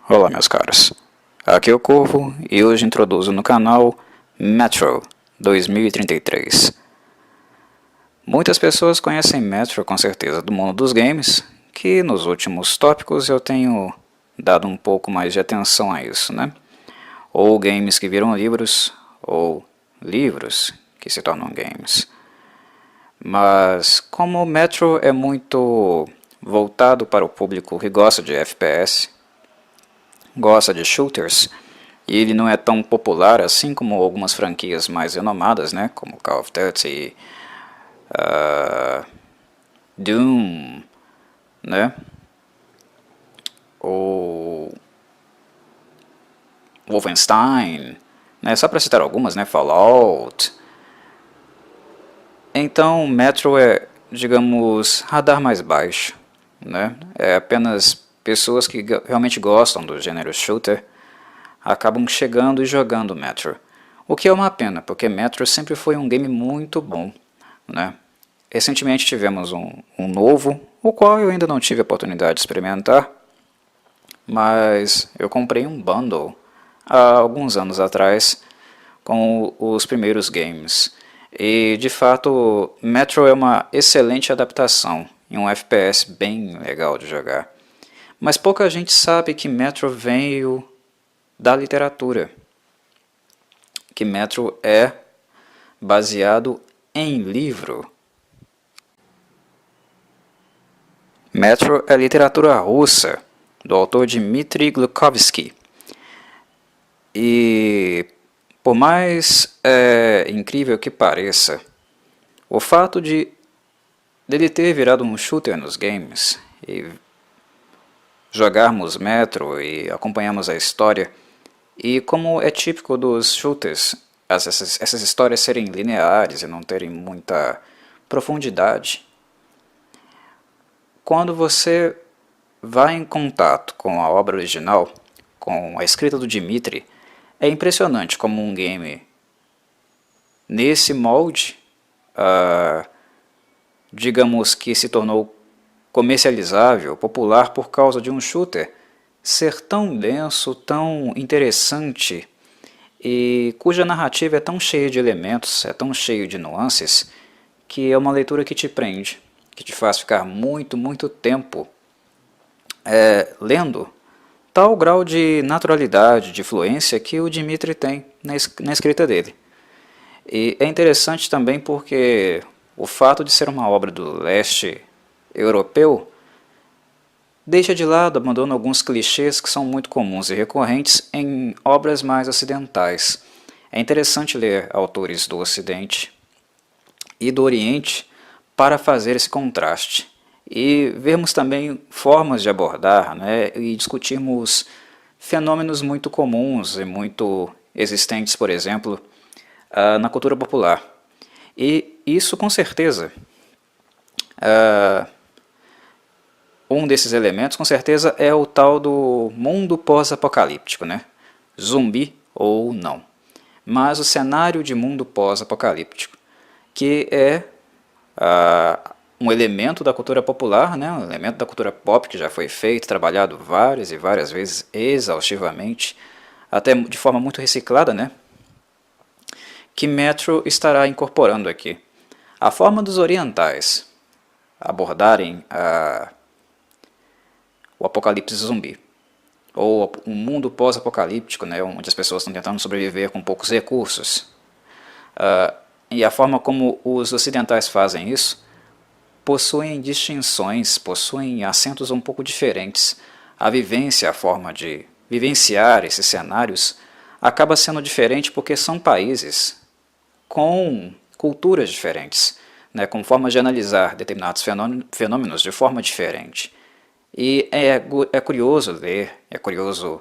Olá meus caros, aqui é o Corvo e hoje introduzo no canal Metro 2033. Muitas pessoas conhecem Metro com certeza do mundo dos games, que nos últimos tópicos eu tenho dado um pouco mais de atenção a isso, né? Ou games que viram livros, ou livros que se tornam games. Mas como o Metro é muito voltado para o público que gosta de FPS, gosta de shooters, e ele não é tão popular assim como algumas franquias mais renomadas, né, como Call of Duty, Doom, né, ou Wolfenstein, né, só para citar algumas, né, Fallout. Então Metro é, digamos, radar mais baixo, né, é apenas pessoas que realmente gostam do gênero shooter acabam chegando e jogando Metro. O que é uma pena, porque Metro sempre foi um game muito bom, né? Recentemente tivemos um novo, o qual eu ainda não tive a oportunidade de experimentar, mas eu comprei um bundle há alguns anos atrás com os primeiros games. E de fato, Metro é uma excelente adaptação e um FPS bem legal de jogar. Mas pouca gente sabe que Metro veio da literatura, que Metro é baseado em livro. Metro é literatura russa, do autor Dmitry Glukhovsky. E, por mais incrível que pareça, o fato de dele ter virado um shooter nos games e jogarmos Metro e acompanhamos a história, e como é típico dos shooters, essas histórias serem lineares e não terem muita profundidade, quando você vai em contato com a obra original, com a escrita do Dmitry, é impressionante como um game nesse molde, digamos que se tornou comercializável, popular por causa de um shooter, ser tão denso, tão interessante e cuja narrativa é tão cheia de elementos, é tão cheio de nuances, que é uma leitura que te prende, que te faz ficar muito tempo lendo, tal grau de naturalidade, de fluência que o Dmitry tem na escrita dele. E é interessante também porque o fato de ser uma obra do leste europeu deixa de lado, abandona alguns clichês que são muito comuns e recorrentes em obras mais ocidentais. É interessante ler autores do Ocidente e do Oriente para fazer esse contraste e vermos também formas de abordar, né, e discutirmos fenômenos muito comuns e muito existentes, por exemplo, na cultura popular. E isso com certeza um desses elementos, com certeza, é o tal do mundo pós-apocalíptico, né? Zumbi ou não. Mas o cenário de mundo pós-apocalíptico, que é um elemento da cultura popular, né? Um elemento da cultura pop que já foi feito, trabalhado várias e várias vezes, exaustivamente, até de forma muito reciclada, né? Que Metro estará incorporando aqui. A forma dos orientais abordarem o apocalipse zumbi, ou um mundo pós-apocalíptico, né, onde as pessoas estão tentando sobreviver com poucos recursos. E a forma como os ocidentais fazem isso possuem distinções, possuem acentos um pouco diferentes. A vivência, a forma de vivenciar esses cenários acaba sendo diferente porque são países com culturas diferentes, né, com formas de analisar determinados fenômenos de forma diferente. E é curioso ler, é curioso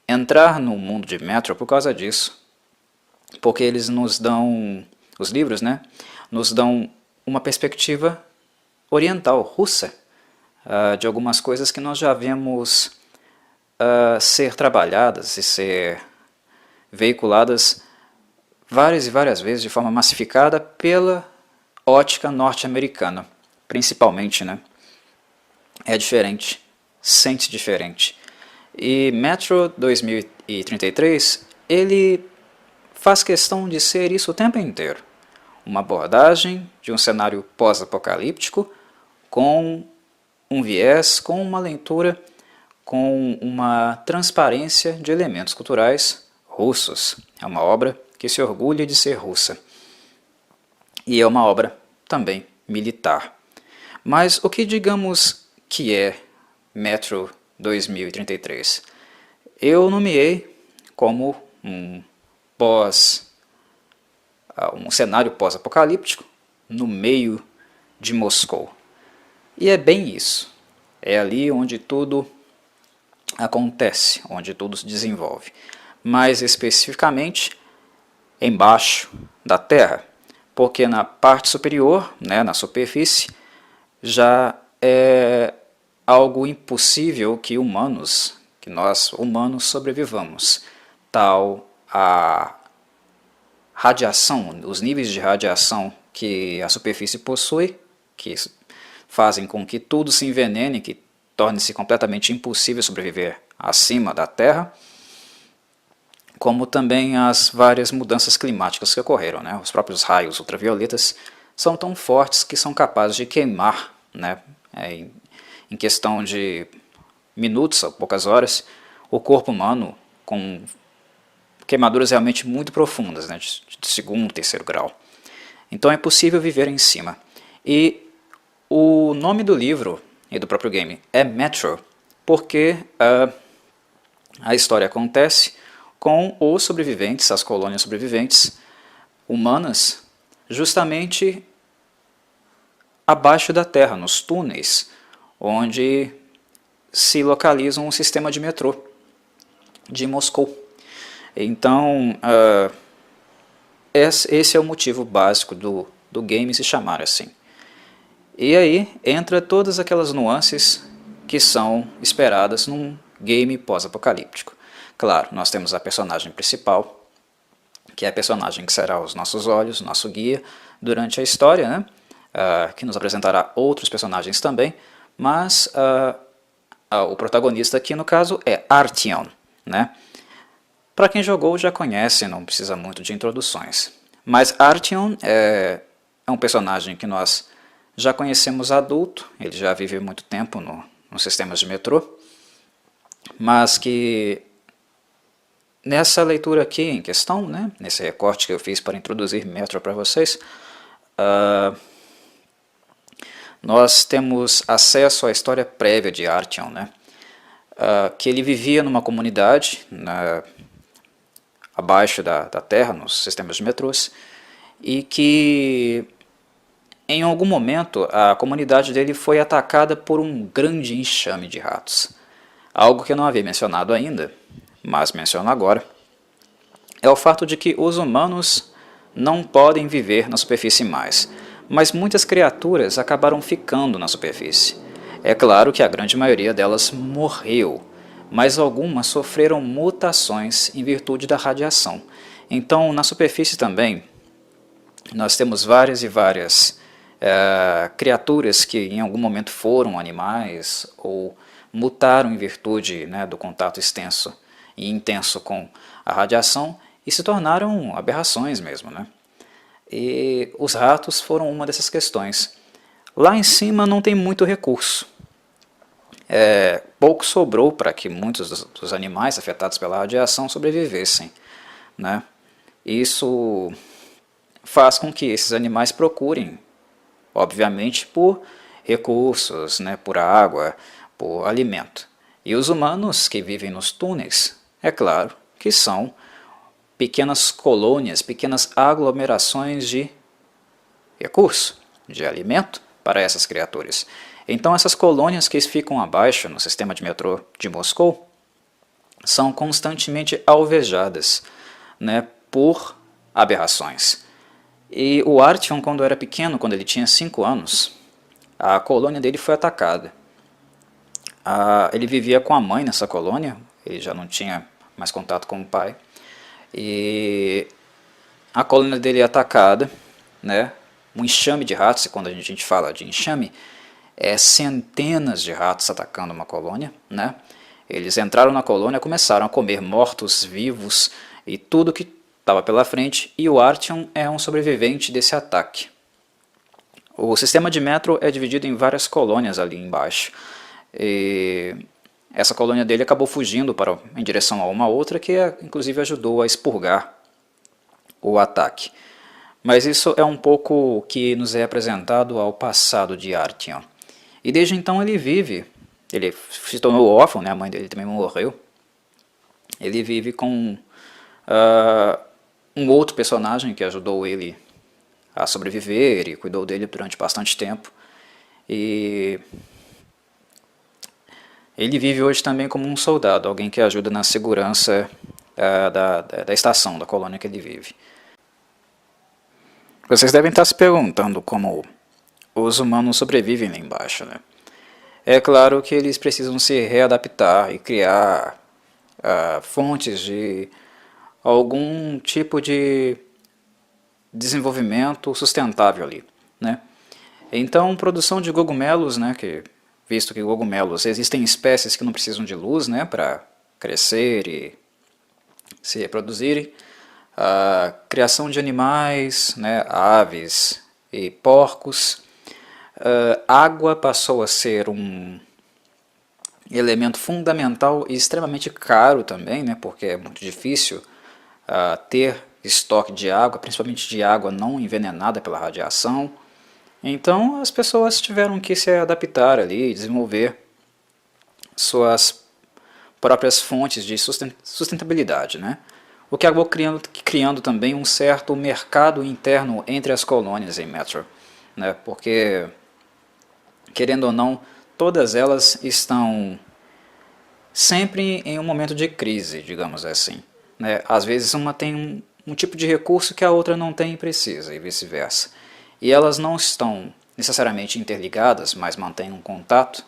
entrar no mundo de Metro por causa disso, porque eles nos dão, os livros, né, nos dão uma perspectiva oriental, russa, de algumas coisas que nós já vemos ser trabalhadas e ser veiculadas várias e várias vezes de forma massificada pela ótica norte-americana, principalmente, né? É diferente, sente-se diferente. E Metro 2033, ele faz questão de ser isso o tempo inteiro. Uma abordagem de um cenário pós-apocalíptico com um viés, com uma leitura, com uma transparência de elementos culturais russos. É uma obra que se orgulha de ser russa. E é uma obra também militar. Mas o que digamos que é Metro 2033? Eu nomeei como um cenário pós-apocalíptico no meio de Moscou. E é bem isso. É ali onde tudo acontece, onde tudo se desenvolve. Mais especificamente, embaixo da Terra, porque na parte superior, né, na superfície, já é algo impossível que nós humanos sobrevivamos, tal a radiação, os níveis de radiação que a superfície possui, que fazem com que tudo se envenene, que torne-se completamente impossível sobreviver acima da Terra, como também as várias mudanças climáticas que ocorreram, né? Os próprios raios ultravioletas são tão fortes que são capazes de queimar, né? Em questão de minutos ou poucas horas, o corpo humano com queimaduras realmente muito profundas, né? De segundo, terceiro grau. Então é possível viver em cima. E o nome do livro e do próprio game é Metro, porque a história acontece com os sobreviventes, as colônias sobreviventes humanas, justamente abaixo da terra, nos túneis, onde se localiza um sistema de metrô de Moscou. Então, esse é o motivo básico do game se chamar assim. E aí entra todas aquelas nuances que são esperadas num game pós-apocalíptico. Claro, nós temos a personagem principal, que é a personagem que será os nossos olhos, nosso guia durante a história, né? Que nos apresentará outros personagens também, mas o protagonista aqui no caso é Artyom, né? Para quem jogou já conhece, não precisa muito de introduções. Mas Artyom é um personagem que nós já conhecemos adulto, ele já vive muito tempo nos sistemas de metrô, mas que nessa leitura aqui em questão, né, nesse recorte que eu fiz para introduzir Metro para vocês, nós temos acesso à história prévia de Artyom, né, que ele vivia numa comunidade abaixo da terra, nos sistemas de metrôs, e que em algum momento a comunidade dele foi atacada por um grande enxame de ratos. Algo que eu não havia mencionado ainda, mas menciono agora, é o fato de que os humanos não podem viver na superfície mais, mas muitas criaturas acabaram ficando na superfície. É claro que a grande maioria delas morreu, mas algumas sofreram mutações em virtude da radiação. Então, na superfície também, nós temos várias e várias criaturas que em algum momento foram animais ou mutaram em virtude, né, do contato extenso e intenso com a radiação e se tornaram aberrações mesmo, né? E os ratos foram uma dessas questões. Lá em cima não tem muito recurso. Pouco sobrou para que muitos dos animais afetados pela radiação sobrevivessem, né? Isso faz com que esses animais procurem, obviamente, por recursos, né, por água, por alimento. E os humanos que vivem nos túneis, é claro, que são pequenas colônias, pequenas aglomerações de recurso, de alimento para essas criaturas. Então essas colônias que ficam abaixo no sistema de metrô de Moscou são constantemente alvejadas, né, por aberrações. E o Artyom, quando era pequeno, quando ele tinha 5 anos, a colônia dele foi atacada. Ele vivia com a mãe nessa colônia, ele já não tinha mais contato com o pai. E a colônia dele é atacada, né? Um enxame de ratos, e quando a gente fala de enxame, é centenas de ratos atacando uma colônia, né? Eles entraram na colônia, começaram a comer mortos, vivos e tudo que estava pela frente, e o Artyom é um sobrevivente desse ataque. O sistema de Metro é dividido em várias colônias ali embaixo. E essa colônia dele acabou fugindo em direção a uma outra, que inclusive ajudou a expurgar o ataque. Mas isso é um pouco o que nos é apresentado ao passado de Artyom. E desde então ele se tornou órfão, né? A mãe dele também morreu. Ele vive com um outro personagem que ajudou ele a sobreviver e cuidou dele durante bastante tempo. E ele vive hoje também como um soldado, alguém que ajuda na segurança da estação, da colônia que ele vive. Vocês devem estar se perguntando como os humanos sobrevivem lá embaixo, né? É claro que eles precisam se readaptar e criar fontes de algum tipo de desenvolvimento sustentável ali, né? Então, produção de cogumelos, né, visto que cogumelos existem espécies que não precisam de luz, né, para crescer e se reproduzirem, a criação de animais, né, aves e porcos, água passou a ser um elemento fundamental e extremamente caro também, né, porque é muito difícil ter estoque de água, principalmente de água não envenenada pela radiação. Então as pessoas tiveram que se adaptar ali, desenvolver suas próprias fontes de sustentabilidade, né? O que acabou criando também um certo mercado interno entre as colônias em Metro, né? Porque, querendo ou não, todas elas estão sempre em um momento de crise, digamos assim, né? Às vezes uma tem um tipo de recurso que a outra não tem e precisa, e vice-versa. E elas não estão necessariamente interligadas, mas mantêm um contato,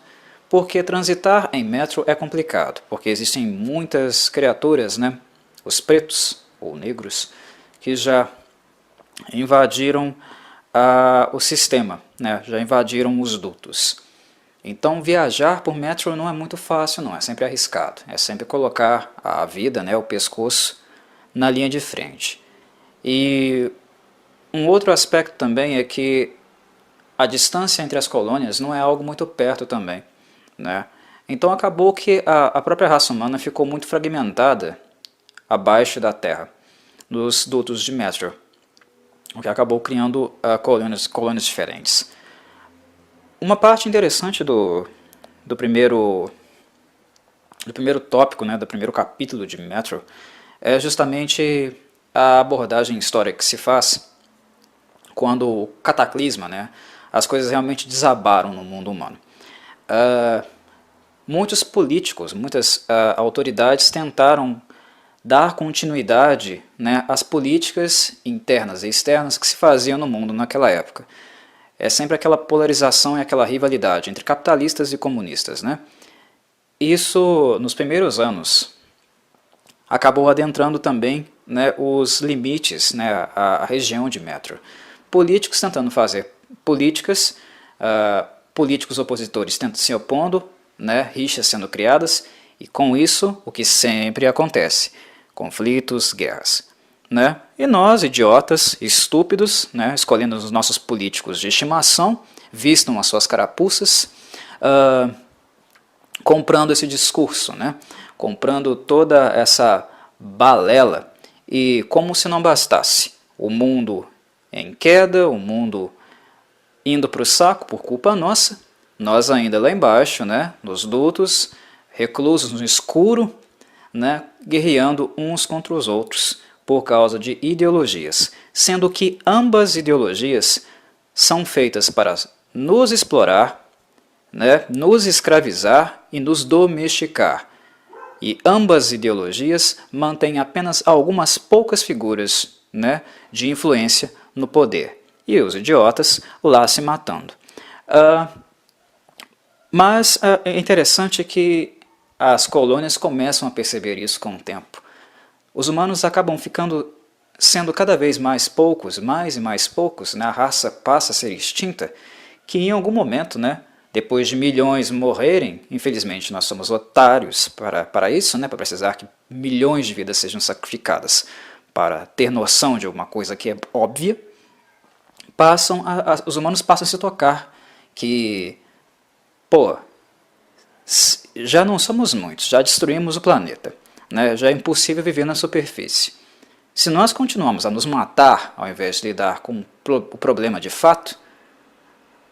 porque transitar em Metro é complicado, porque existem muitas criaturas, né, os pretos ou negros, que já invadiram o sistema, né, já invadiram os dutos. Então viajar por Metro não é muito fácil, não, é sempre arriscado, é sempre colocar a vida, né, o pescoço, na linha de frente. E um outro aspecto também é que a distância entre as colônias não é algo muito perto também, né? Então acabou que a própria raça humana ficou muito fragmentada abaixo da Terra, nos dutos de Metro, o que acabou criando colônias diferentes. Uma parte interessante do primeiro tópico, né, do primeiro capítulo de Metro, é justamente a abordagem histórica que se faz quando o cataclisma, né, as coisas realmente desabaram no mundo humano. Muitos políticos, muitas autoridades tentaram dar continuidade, né, às políticas internas e externas que se faziam no mundo naquela época. É sempre aquela polarização e aquela rivalidade entre capitalistas e comunistas, né? Isso, nos primeiros anos, acabou adentrando também, né, os limites, né, a região de Metro. Políticos tentando fazer políticas, políticos opositores se opondo, né, rixas sendo criadas, e com isso o que sempre acontece, conflitos, guerras. Né? E nós, idiotas, estúpidos, né, escolhendo os nossos políticos de estimação, vistam as suas carapuças, comprando esse discurso, né, comprando toda essa balela, e como se não bastasse, o mundo em queda, o mundo indo para o saco por culpa nossa, nós ainda lá embaixo, né, nos dutos, reclusos no escuro, né, guerreando uns contra os outros por causa de ideologias, sendo que ambas ideologias são feitas para nos explorar, né, nos escravizar e nos domesticar. E ambas ideologias mantêm apenas algumas poucas figuras, né, de influência no poder. E os idiotas lá se matando. Mas é interessante que as colônias começam a perceber isso com o tempo. Os humanos acabam sendo cada vez mais poucos, mais e mais poucos, né? A raça passa a ser extinta, que em algum momento, né, Depois de milhões morrerem, infelizmente nós somos otários para isso, né? Para precisar que milhões de vidas sejam sacrificadas para ter noção de alguma coisa que é óbvia, os humanos passam a se tocar que, pô, já não somos muitos, já destruímos o planeta, né? Já é impossível viver na superfície. Se nós continuamos a nos matar ao invés de lidar com o problema de fato,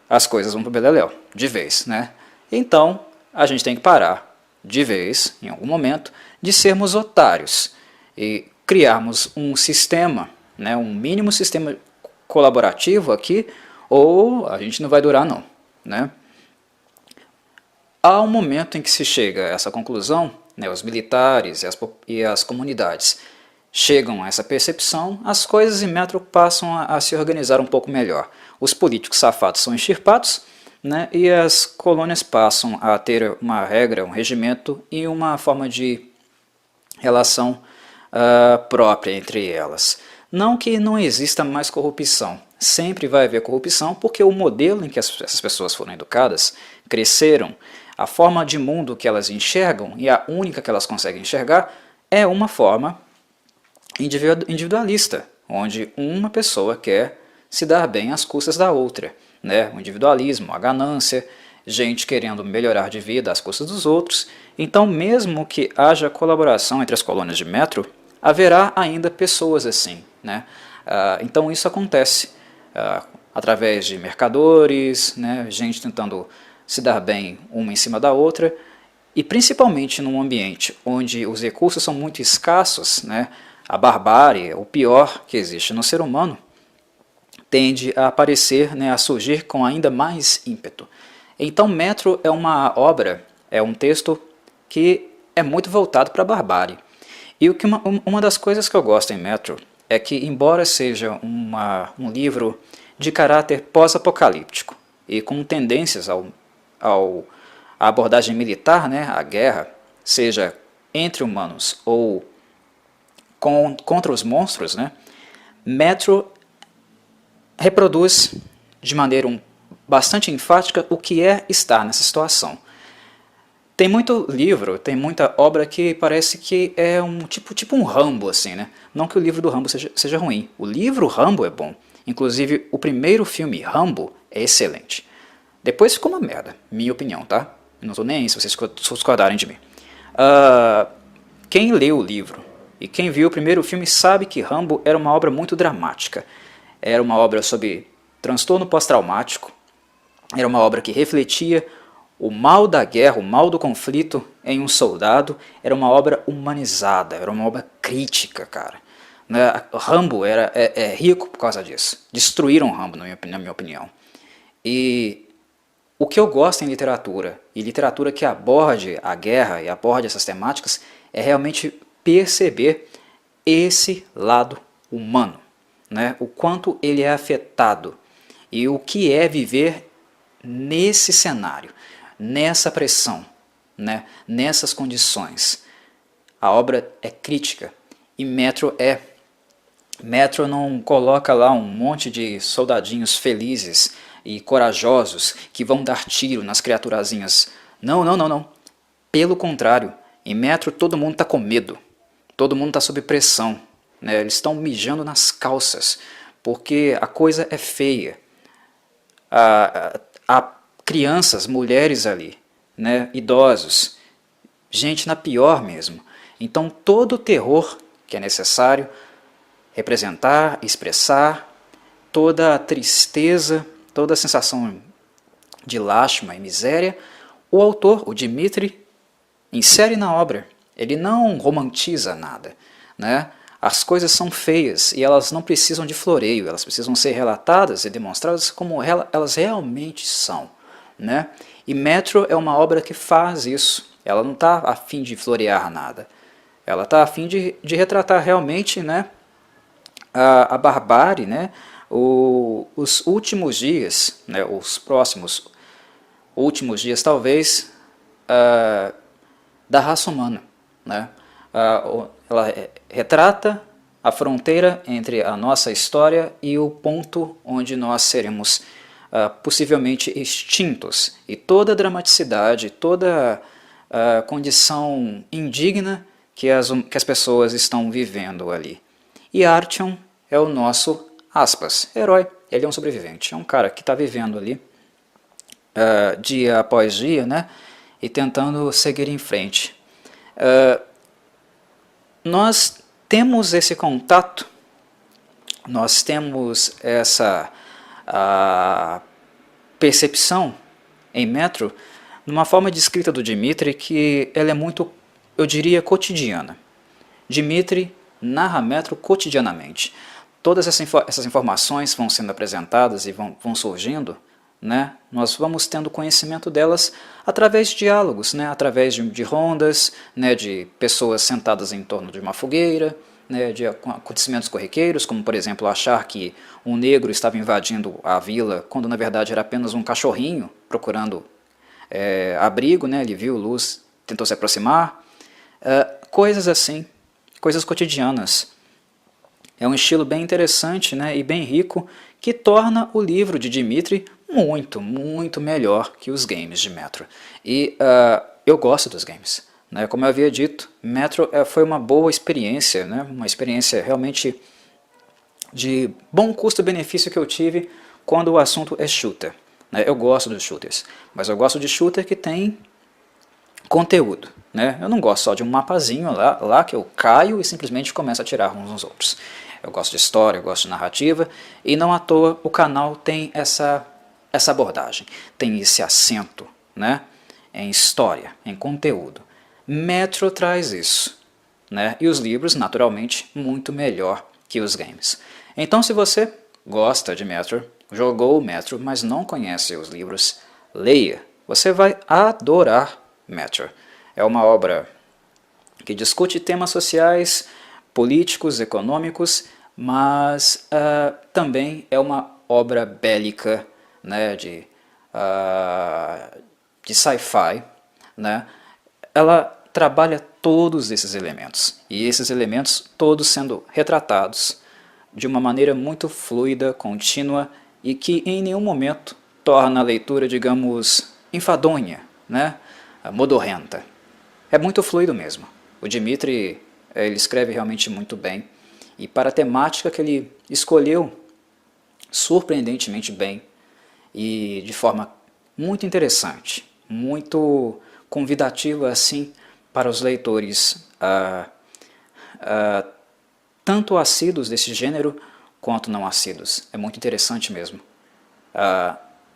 as coisas vão para o beleléu, de vez, né? Então, a gente tem que parar, de vez, em algum momento, de sermos otários e criarmos um sistema, né, um mínimo sistema colaborativo aqui, ou a gente não vai durar não, né? Há um momento em que se chega a essa conclusão, né, os militares e as comunidades chegam a essa percepção, as coisas em Metro passam a se organizar um pouco melhor. Os políticos safados são extirpados, né, e as colônias passam a ter uma regra, um regimento e uma forma de relação própria entre elas. Não que não exista mais corrupção, sempre vai haver corrupção porque o modelo em que essas pessoas foram educadas, cresceram, a forma de mundo que elas enxergam e a única que elas conseguem enxergar é uma forma individualista, onde uma pessoa quer se dar bem às custas da outra, né? O individualismo, a ganância, gente querendo melhorar de vida às custas dos outros. Então, mesmo que haja colaboração entre as colônias de Metro, haverá ainda pessoas assim, né? Então isso acontece através de mercadores, né? Gente tentando se dar bem uma em cima da outra, e principalmente num ambiente onde os recursos são muito escassos, né? A barbárie, o pior que existe no ser humano, tende a aparecer, né, a surgir com ainda mais ímpeto. Então Metro é uma obra, é um texto que é muito voltado para a barbárie. E uma das coisas que eu gosto em Metro é que, embora seja um livro de caráter pós-apocalíptico e com tendências à abordagem militar, né, à guerra, seja entre humanos ou contra os monstros, né, Metro reproduz de maneira bastante enfática o que é estar nessa situação. Tem muito livro, tem muita obra que parece que é tipo um Rambo, assim, né? Não que o livro do Rambo seja ruim. O livro Rambo é bom. Inclusive, o primeiro filme, Rambo, é excelente. Depois ficou uma merda, minha opinião, tá? Não tô nem aí se vocês discordarem de mim. Quem leu o livro e quem viu o primeiro filme sabe que Rambo era uma obra muito dramática. Era uma obra sobre transtorno pós-traumático. Era uma obra que refletia o mal da guerra, o mal do conflito em um soldado. Era uma obra humanizada, era uma obra crítica, cara. Rambo é rico por causa disso. Destruíram Rambo, na minha opinião. E o que eu gosto em literatura, e literatura que aborde a guerra e aborde essas temáticas, é realmente perceber esse lado humano, né? O quanto ele é afetado e o que é viver nesse cenário, nessa pressão, né? Nessas condições. A obra é crítica e Metro não coloca lá um monte de soldadinhos felizes e corajosos que vão dar tiro nas criaturazinhas. Não, não, não, não. Pelo contrário, em Metro todo mundo está com medo, todo mundo está sob pressão, né? Eles estão mijando nas calças, porque a coisa é feia. Há crianças, mulheres ali, né? Idosos, gente na pior mesmo. Então todo o terror que é necessário representar, expressar, toda a tristeza, toda a sensação de lástima e miséria, o autor, o Dmitri, insere na obra. Ele não romantiza nada, né? As coisas são feias e elas não precisam de floreio, elas precisam ser relatadas e demonstradas como elas realmente são, né? E Metro é uma obra que faz isso. Ela não está a fim de florear nada. Ela está a fim de retratar realmente, né, a barbárie, né, os últimos dias, né, os próximos últimos dias, talvez, da raça humana, né? Ela retrata a fronteira entre a nossa história e o ponto onde nós seremos possivelmente extintos, e toda a dramaticidade, toda a condição indigna que as pessoas estão vivendo ali. E Artyom é o nosso, aspas, herói. Ele é um sobrevivente, é um cara que está vivendo ali dia após dia, né, e tentando seguir em frente. Nós temos esse contato, nós temos essa percepção em Metro numa forma de escrita do Dmitri que ela é muito, eu diria, cotidiana. Dmitri narra Metro cotidianamente. Todas essas informações vão sendo apresentadas e vão surgindo, né? Nós vamos tendo conhecimento delas através de diálogos, né? Através de rondas, né? De pessoas sentadas em torno de uma fogueira, né? De acontecimentos corriqueiros, como por exemplo achar que um negro estava invadindo a vila, quando na verdade era apenas um cachorrinho procurando abrigo, né? Ele viu luz, tentou se aproximar, coisas assim, coisas cotidianas. É um estilo bem interessante, né, e bem rico, que torna o livro de Dmitri muito, muito melhor que os games de Metro. E eu gosto dos games. Né, como eu havia dito, Metro foi uma boa experiência, né, uma experiência realmente de bom custo-benefício que eu tive quando o assunto é shooter. Né, eu gosto dos shooters, mas eu gosto de shooter que tem conteúdo. Né? Eu não gosto só de um mapazinho lá que eu caio e simplesmente começo a atirar uns nos outros. Eu gosto de história, eu gosto de narrativa, e não à toa o canal tem essa abordagem, tem esse acento, né, em história, em conteúdo. Metro traz isso, né, e os livros, naturalmente, muito melhor que os games. Então, se você gosta de Metro, jogou o Metro, mas não conhece os livros, leia, você vai adorar Metro. É uma obra que discute temas sociais, políticos, econômicos, mas também é uma obra bélica, né, de sci-fi. Né? Ela trabalha todos esses elementos, e esses elementos todos sendo retratados de uma maneira muito fluida, contínua, e que em nenhum momento torna a leitura, digamos, enfadonha, né, modorrenta. É muito fluido mesmo. O Dmitri ele escreve realmente muito bem, e para a temática que ele escolheu, surpreendentemente bem, e de forma muito interessante, muito convidativa assim para os leitores, tanto assíduos desse gênero quanto não assíduos. É muito interessante mesmo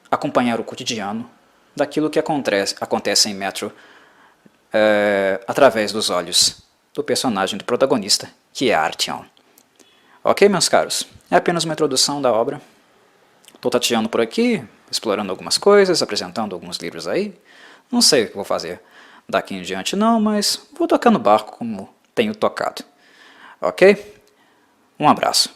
acompanhar o cotidiano daquilo que acontece em Metro através dos olhos do personagem do protagonista, que é Artyom. Ok, meus caros? É apenas uma introdução da obra. Estou tateando por aqui, explorando algumas coisas, apresentando alguns livros aí. Não sei o que vou fazer daqui em diante não, mas vou tocar no barco como tenho tocado. Ok? Um abraço.